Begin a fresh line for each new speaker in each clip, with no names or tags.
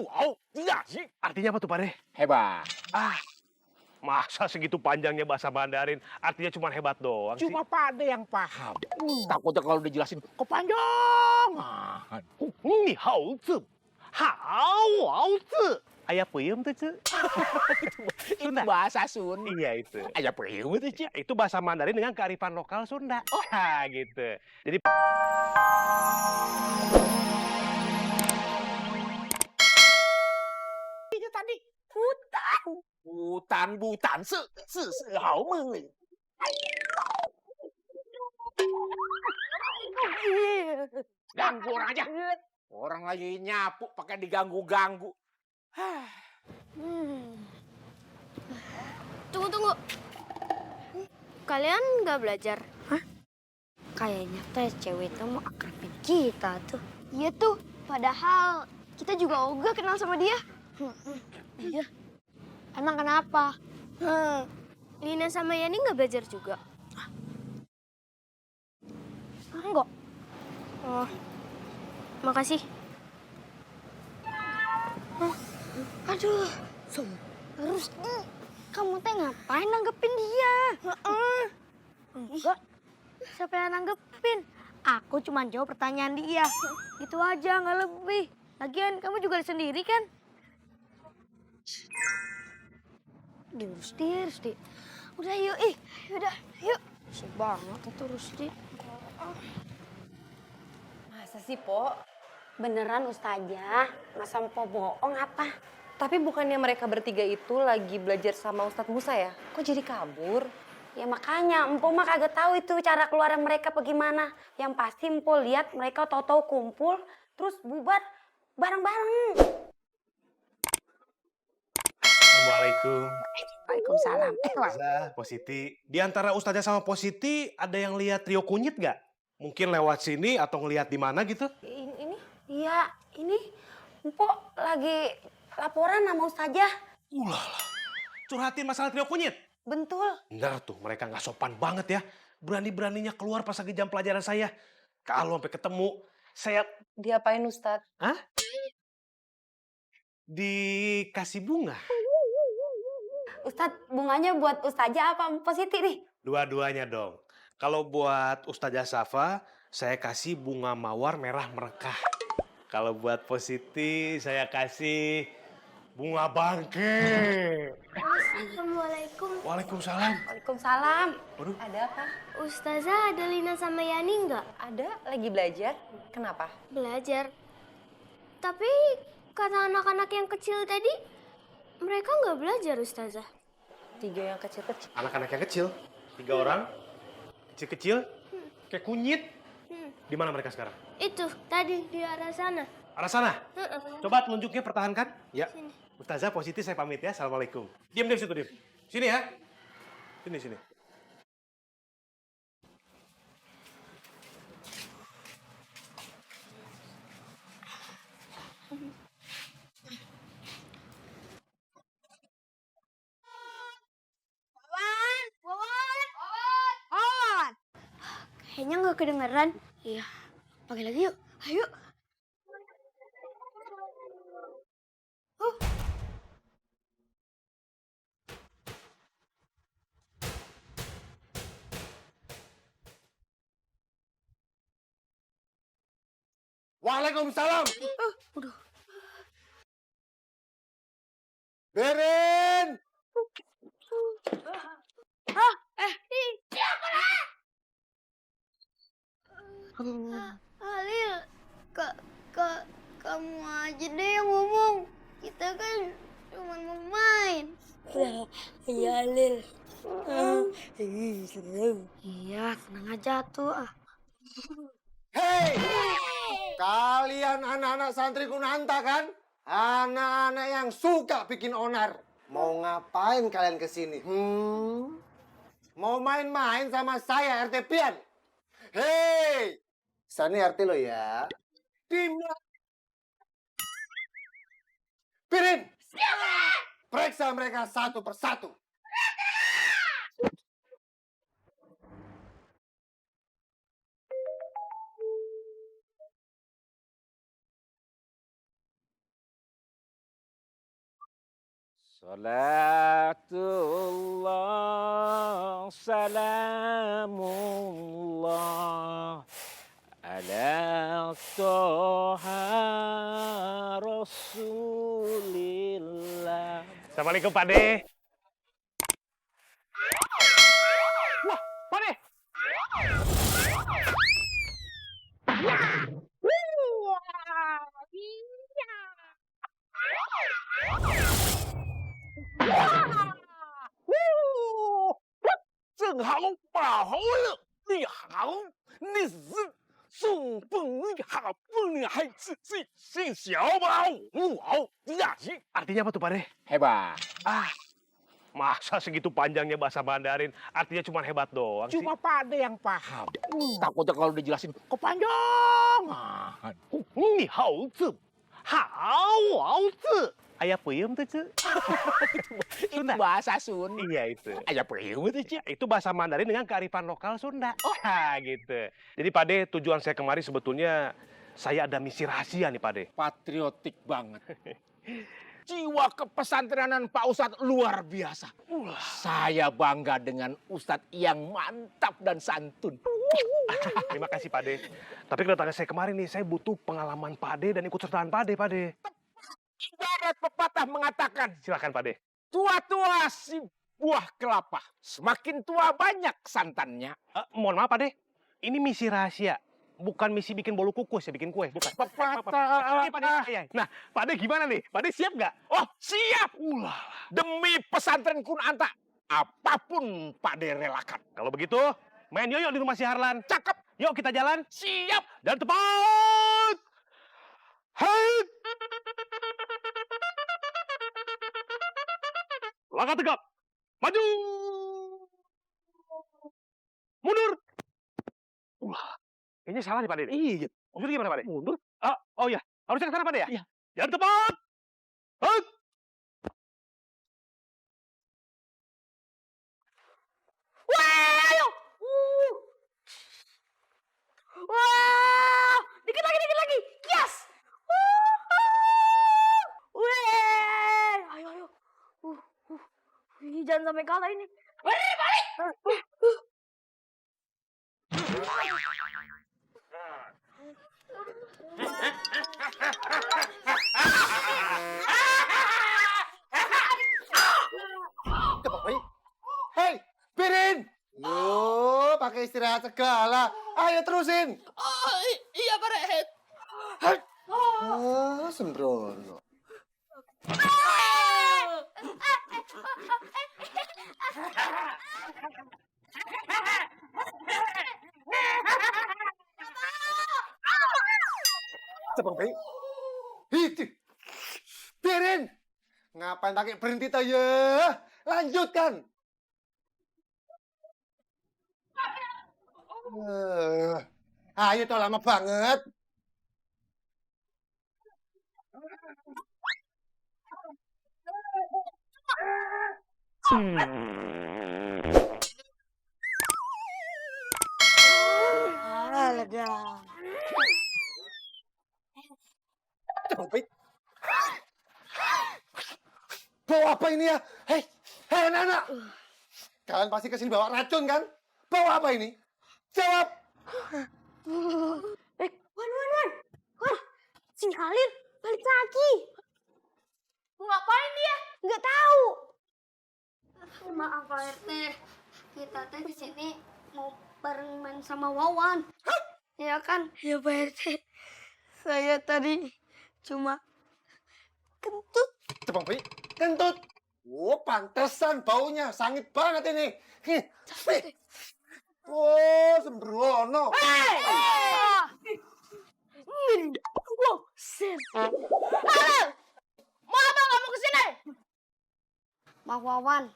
wow, tidak sih.
Artinya apa tuh, Pak De?
Hebat.
Masa segitu panjangnya bahasa Mandarin, artinya cuma hebat doang sih?
Cuma Pak De yang paham. Takutnya kalau dijelasin kepanjangan.
Ni hao zi. Hao zi. Ayah puyem tuh, Ce.
Itu bahasa Sunda.
Iya itu.
Aja priu itu, Cik.
Itu bahasa Mandarin dengan kearifan lokal Sunda. Oh, gitu. Jadi
Itu tadi hutan. Hutan, se hao meng. Ganggu orang aja. Orang lagi nyapu pakai diganggu-ganggu.
Tunggu. Kalian nggak belajar? Hah? Kayaknya teh cewek itu mau akrabin kita tuh. Iya tuh, padahal kita juga ogah kenal sama dia. Iya. Emang kenapa? Lina sama Yani nggak belajar juga? Enggak. Oh, makasih. Aduh, terus kamu teh ngapain nanggepin dia? Enggak, siapa yang nanggepin? Aku cuma jawab pertanyaan dia. Gitu aja, nggak lebih. Lagian kamu juga sendiri kan? Rusdi. Udah yuk, yuk. Si banget itu Rusdi.
Masa sih, Po? Beneran Ustazah? Masa Mpo bohong apa?
Tapi bukannya mereka bertiga itu lagi belajar sama Ustadz Musa ya? Kok jadi kabur?
Ya makanya, Mpo mah kagak tahu itu cara keluar mereka bagaimana. Yang pasti Mpo lihat mereka tahu-tahu kumpul, terus bubar bareng-bareng.
Assalamualaikum.
Waalaikumsalam.
Ustazah, Positi. Di antara Ustazah sama Positi ada yang lihat trio kunyit nggak? Mungkin lewat sini atau ngelihat di mana gitu?
Ini? Iya, ini Mpo lagi laporan sama Ustazah.
Ulala, curhatin masalah trio kunyit?
Bentul.
Bener tuh, mereka nggak sopan banget ya. Berani-beraninya keluar pas lagi jam pelajaran saya. Kalau sampai ketemu, saya
Diapain Ustadz?
dikasih bunga.
Ustadz, bunganya buat Ustazah apa Mpo Siti nih?
Dua-duanya dong. Kalau buat Ustazah Safa, saya kasih bunga mawar merah merekah. Kalau buat Positi, saya kasih bunga bangke.
Assalamualaikum.
Waalaikumsalam.
Waalaikumsalam.
Waduh,
Ada apa?
Ustazah, ada Lina sama Yani nggak?
Ada lagi belajar? Kenapa?
Belajar. Tapi kata anak-anak yang kecil tadi, mereka nggak belajar, Ustazah.
3 yang kecil-kecil.
anak-anak yang kecil, 3 orang, kecil-kecil, kayak kunyit. Di mana mereka sekarang?
Itu, tadi di arah sana.
Arah sana. Coba telunjuknya pertahankan. Ya.
Sini.
Ustazah, Positi, saya pamit ya. Assalamualaikum. Diam situ, diam. Sini ya. Sini.
Kayaknya nggak kedengeran. Iya. Pakai lagi yuk. Ayo.
Waalaikumsalam.
Udah.
Berin.
Halil, kamu aja deh yang ngomong. Kita kan cuma mau main. Iya, Halil. Iya, tenang aja tuh.
Hei, kalian anak-anak santri Kunanta kan? Anak-anak yang suka bikin onar. Mau ngapain kalian kesini? Mau main-main sama saya RT Pian? Hei, Sani RT lo ya. Pirin, periksa mereka satu persatu. Salatullah, salamullah, ala toha rasulillah.
Assalamualaikum Pak De. Wah, Pak De. Artinya apa tuh Pak De?
Hebat.
Ah, masa segitu panjangnya bahasa Mandarin, artinya cuma hebat doang sih.
Cuma Pak De yang paham. Takutnya kalau dijelasin kepanjangan.
Ni hao zi. Hao zi. Ayah puyem tuh, Ce.
Itu bahasa Sunda.
Iya itu.
Ayah peyem itu, Cik.
Itu bahasa Mandarin dengan kearifan lokal Sunda. Oh, gitu. Jadi Pak De, tujuan saya kemari sebetulnya saya ada misi rahasia nih Pak De.
Patriotik banget. Jiwa kepesantrenan Pak Ustadz luar biasa. Saya bangga dengan Ustadz yang mantap dan santun.
Terima kasih Pak De. Tapi kedatangan saya kemarin nih, saya butuh pengalaman Pak De dan ikut sertaan Pak De, Pak De.
Ibarat pepatah mengatakan,
Silakan Pak De.
tua-tua si buah kelapa. Semakin tua banyak santannya.
Mohon maaf Pak De, ini misi rahasia. Bukan misi bikin bolu kukus ya, bikin kue. Bukan.
Pepatah.
Pak De, iya. Nah, Pak De gimana nih? Pak De siap nggak?
Oh, siap. Demi pesantren Kunanta, apapun Pak De relakan.
Kalau begitu, main yoyo di rumah si Harlan.
Cakep.
Yuk kita jalan.
Siap.
Dan tepat. Hai. Langkah tegap. Maju. Mundur. Kayaknya salah nih Pak De. Iya. Maksudnya gimana Pak De? Mundur. Oh ya. Harusnya ke sana Pak De ya? Iya. Dan tepat. Hai.
Wah, dikit lagi. Yes. Ayo. Jangan sampai kalah ini. Balik.
Hei, Pirin! Loh, pakai istirahat segala. Ayo terusin.
Iya, Pak Rehet.
Sembrono. Cepet baik. Itu. Pirin! Ngapain pakai berhenti toh ya? Lanjutkan. Ayo toh lama banget. Cepet baik. Bawa apa ini ya? Hei, anak-anak. Kalian pasti kesini bawa racun kan? Bawa apa ini? Jawab.
Wan. Si Khalil balik lagi. Mau ngapain dia? Nggak tahu.
Maaf Pak RT, kita teh di sini mau bareng main sama Wawan. Hah? Iya kan? Iya Pak RT. Saya tadi cuma kentut.
Cepet baik. Kentut. Oh, pantesan baunya sangit banget ini. Oh, sembrono.
Wow, Sam. Mau apa kamu kesini? Mak Wawan,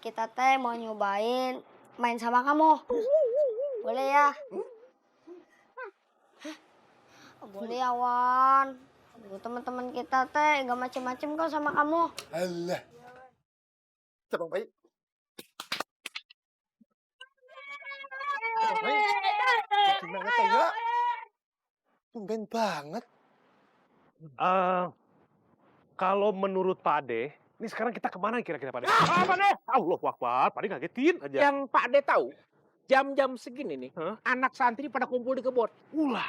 kita teh mau nyobain main sama kamu. Boleh ya? Boleh ya, Wan. Teman-teman kita teh gak macem-macem kok sama kamu.
Alah. Cepet baik. Gimana ya? Tumben banget.
Kalau menurut Pak De, Ini sekarang kita kemana kira-kira Pak De? Ah, Pak De! Allah Akbar, Pak De ngagetin aja.
Yang Pak De tahu, jam-jam segini nih,
Hah?
anak santri pada kumpul di kebun.
Ulah.